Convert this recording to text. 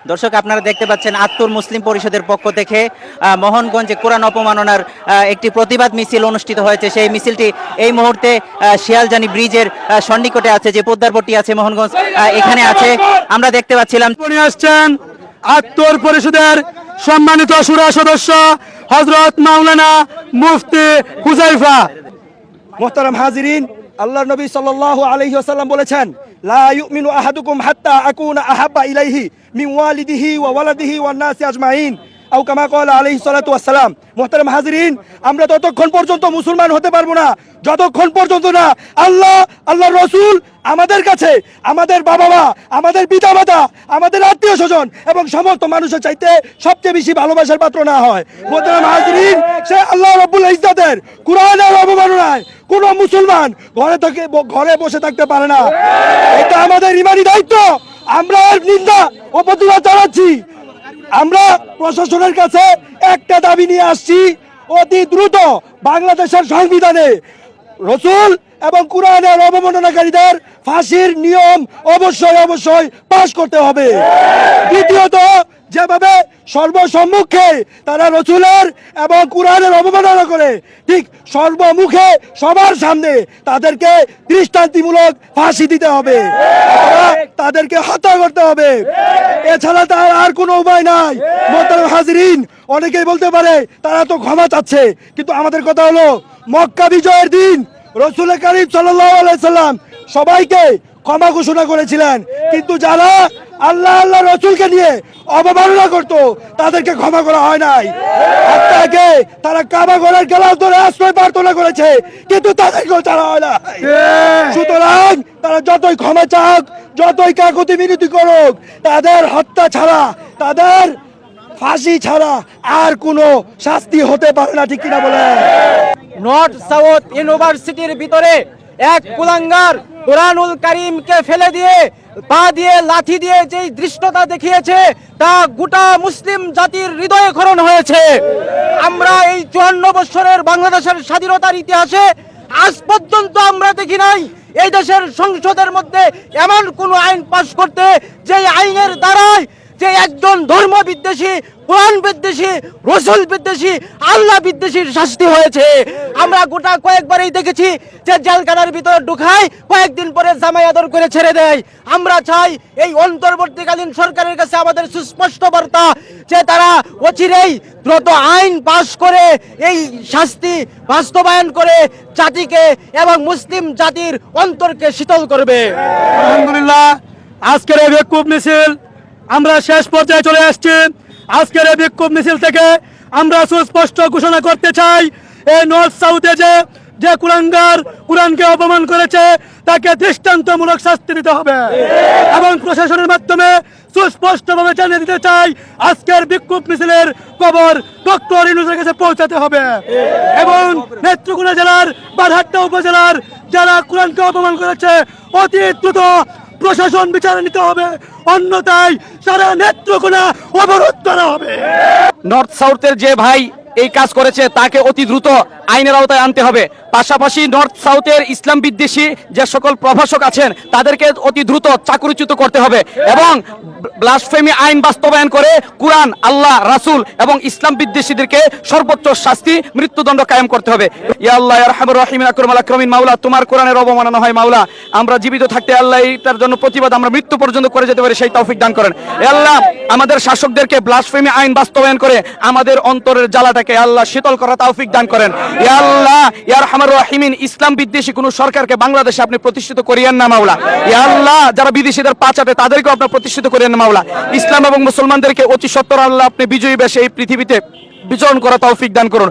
দর্শক আপনারা দেখতে পাচ্ছেন আত্তুর মুসলিম পরিষদের পক্ষ থেকে মোহনগঞ্জে কোরআন অপমাননার একটি প্রতিবাদ মিছিল অনুষ্ঠিত হয়েছে। সেই মিছিলটি এই মুহূর্তে শিয়ালজানি ব্রিজের সন্নিকটে আছে, যে পোদ্দারপট্টি আছে মোহনগঞ্জ এখানে আছে। আমরা দেখতে পাচ্ছিলাম আসছেন আত্তুর পরিষদের সম্মানিত সুরা সদস্য হযরত মাওলানা মুফতি হুযায়ফা। মুহতারাম হাজিরিন, আল্লাহর নবী সাল্লাল্লাহু আলাইহি ওয়াসাল্লাম বলেছেন, লা ইউমিনু আহাদুকুম হাত্তা আকুনা আহাব্বা ইলাইহি মিন ওয়ালিদিহি ওয়া ওয়ালাদিহি ওয়ান নাসি আজমাইন আও কামা ক্বালা আলাইহিস সালাতু ওয়াস সালাম। মুহতারাম হাজিরিন, আমরা ততক্ষণ পর্যন্ত মুসলমান হতে পারবো না যতক্ষণ পর্যন্ত না আল্লাহর রাসূল আমাদের কাছে আমাদের বাবা মা, আমাদের পিতা মাতা, আমাদের আত্মীয় স্বজন এবং সমস্ত মানুষের চাইতে সবচেয়ে বেশি ভালোবাসার পাত্র না হয়। মুহতারাম হাজিরিন, সে আল্লাহ রাব্বুল ইজ্জতের কুরআনের অবমাননায় কোন মুসলমান ঘরে বসে থাকতে পারে না। এটা আমাদের ইমানি দায়িত্ব। আমরা এর নিন্দা ও প্রতিবাদ জানাচ্ছি। আমরা প্রশাসনের কাছে একটা দাবি নিয়ে আসছি, অতি দ্রুত বাংলাদেশের সংবিধানে রাসূল এবং কুরআনের অবমাননাকারীদের ফাঁসির নিয়ম অবশ্যই পাশ করতে হবে। দ্বিতীয়ত, যেভাবে সর্বসম্মুখে তারা রাসূলের এবং কুরআনের অবমাননা করে, ঠিক সর্বমুখে সবার সামনে তাদেরকে দৃষ্টান্তিমূলক ফাঁসি দিতে হবে, তাদেরকে হত্যা করতে হবে। এছাড়া তার আর কোনো উপায় নাই। মুহতারাম হাজিরিন, অনেকেই বলতে পারে তারা তো ক্ষমা চাচ্ছে, কিন্তু আমাদের কথা হলো মক্কা বিজয়ের দিন রাসূল কারীম সাল্লাল্লাহু আলাইহি সাল্লাম সবাইকে ক্ষমা ঘোষণা করেছিলেন, কিন্তু যারা আল্লাহ রাসূলকে নিয়ে অবমাননা করত তাদেরকে ক্ষমা করা হয় নাই। আত্মাকে তারা কাবা ঘরের গেলাস ধরে আশ্রয় প্রার্থনা করেছে, কিন্তু তাদেরকেও ছাড়া হয় না। সুতরাং তারা যতই ক্ষমা চাক, যতই কাকুতি মিনতি করুক, তাদের হত্যা ছাড়া, তাদের ফাঁসি ছাড়া আর কোনো শাস্তি হতে পারে না। ঠিক কিনা বলেন? নর্থ সাউথ ইউনিভার্সিটির ভিতরে এক কুলাঙ্গার কোরআনুল কারীমকে ফেলে দিয়ে পা দিয়ে লাথি দিয়ে যেই দৃশ্যটা দেখিয়েছে, তা গোটা মুসলিম জাতির হৃদয়ে খরণ হয়েছে। আমরা এই 54 বছরের বাংলাদেশের স্বাধীনতার ইতিহাসে আজ পর্যন্ত আমরা দেখি নাই এই দেশের সংসদের মধ্যে এমন কোন আইন পাশ করতে, যে আইনের দ্বারাই যে একজন ধর্ম বিদ্বেষী, কোরআন বিদ্বেষী, রাসূল বিদ্বেষী, আল্লাহ বিদ্বেষীর শাস্তি হয়েছে। আমরা গোটা কয়েকবারই দেখেছি যে জেলখানার ভিতরে ঢুকায়, কয়েকদিন পরে জামাই আদর করে ছেড়ে দেয়। আমরা চাই এই অন্তর্বর্তীকালীন সরকারের কাছে আমাদের সুস্পষ্ট বার্তা, যে তারা অচিরেই দ্রুত আইন পাশ করে এই শাস্তি বাস্তবায়ন করে জাতিকে এবং মুসলিম জাতির অন্তরকে শীতল করবে। আলহামদুলিল্লাহ, আজকের এই বিক্ষোভ মিছিল আমরা শেষ পর্যায়ে চলে আসছি। আজকের এই বিক্ষোভ মিছিল থেকে আমরা সুস্পষ্ট ঘোষণা করতে চাই, এই নর্থ সাউথে যে কুলাঙ্গার কোরআনকে অপমান করেছে তাকে দৃষ্টান্তমূলক শাস্তি দিতে হবে, এবং প্রশাসনের মাধ্যমে সুস্পষ্টভাবে জানিয়ে দিতে চাই আজকের বিক্ষোভ মিছিলের খবর ডক্টর ইউনূসের কাছে পৌঁছাতে হবে, এবং নেত্রকোনা জেলার বারহাট্টা উপজেলার যারা কোরআনকে অপমান করেছে অতি দ্রুত প্রশাসন বিচারে নিতে হবে, অন্যথায় সারা নেত্রকোনা অবরোধ করা হবে। নর্থ সাউথের যে ভাই এই কাজ করেছে তাকে অতি দ্রুত আইনের আওতায় আনতে হবে। পাশাপাশি নর্থ সাউথের ইসলাম বিদ্বেষী যে সকল প্রভাষক আছেন তাদেরকে অতি দ্রুত চাকরিচ্যুত করতে হবে, এবং ব্লাসফেমি আইন বাস্তবায়ন করে কোরআন, আল্লাহ, রাসূল এবং ইসলাম বিদ্বেষীদেরকে সর্বোচ্চ শাস্তি, মৃত্যুদণ্ড কায়েম করতে হবে। ইয়া আল্লাহ ইয়া আরহামুর রাহিমিন আকরামুল আকরামিন, মাওলা তোমার কোরআনের অবমাননা হয় মাওলা, আমরা জীবিত থাকতে আল্লাহ এটার জন্য প্রতিবাদ আমরা মৃত্যু পর্যন্ত করে যেতে পারি, সেই তৌফিক দান করেন। ইয়া আল্লাহ আমাদের শাসকদেরকে ব্লাসফেমি আইন বাস্তবায়ন করে আমাদের অন্তরের জ্বালাটাকে আল্লাহ শীতল করা তৌফিক দান করেন। ইয়া আল্লাহ ইয়া আরহামুর রাহিমিন, ইসলাম বিদ্বেষী কোন সরকারকে বাংলাদেশে আপনি প্রতিষ্ঠিত করিয়েন না মাওলা। ইয়া আল্লাহ যারা বিদেশিদের পা চাটে তাদেরকেও আপনি প্রতিষ্ঠিত করিয়েন না মাওলা। ইসলাম এবং মুসলমানদেরকে অতি সত্বর আল্লাহ আপনি বিজয়ী বেশে এই পৃথিবীতে বিচরণ করা তৌফিক দান করুন।